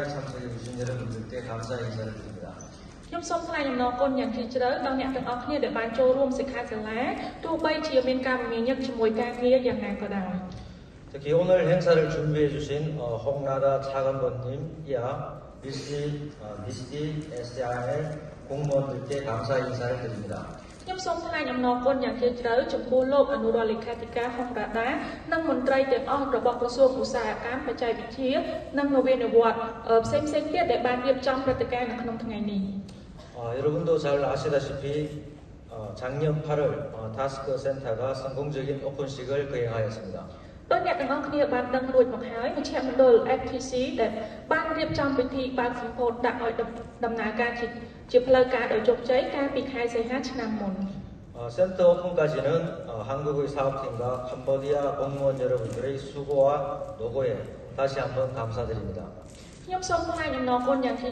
참석해 주신 여러분들께 감사 인사를 드립니다. ខ្ញុំសូមថ្លែងអំណរគុណយ៉ាងជ្រាលជ្រៅដល់អ្នកទាំងអស់គ្នាដែលបានចូលរួមសិក្ខាសាលាទោះបីជាមានការមមាញឹកជាមួយការងារយ៉ាងណាក៏ដោយ 특히 오늘 행사를 준비해 주신 홍나라 차관보님이야 미스디 SRL 공무원들께 감사 인사를 드립니다. ខ្ញុំសូមថ្លែងអំណរគុណយ៉ាងជ្រាលជ្រៅចំពោះលោកអនុរដ្ឋលេខាធិការហុងរ៉ាដានិងមន្ត្រីទាំងអស់របស់ក្រសួងឧស្សាហកម្មបច្ចេកវិទ្យានិងនវានុវត្តន៍ផ្សេងៗទៀតដែលបានរៀបចំព្រឹត្តិការណ៍នៅក្នុងថ្ងៃនេះ 여러분도 잘 아시다시피 작년 8월 타스크 센터가 성공적인 오픈식을 거행하였습니다. ដោយអ្នកទាំងអស់គ្នាបានដឹងរួចមកហើយមជ្ឈមណ្ឌល FTC ដែលបានរៀបចំពិធីបើកសម្ពោធដាក់ឲ្យដំណើរការជាផ្លូវការដោយជោគជ័យកាលពីខែសីហាឆ្នាំមុន 센터 오픈까지는 한국의 사업팀과 캄보디아 공무원 여러분들의 수고와 노고에 다시 한번 감사드립니다. ខ្ញុំសូមថ្លែងអំណរគុណយ៉ាង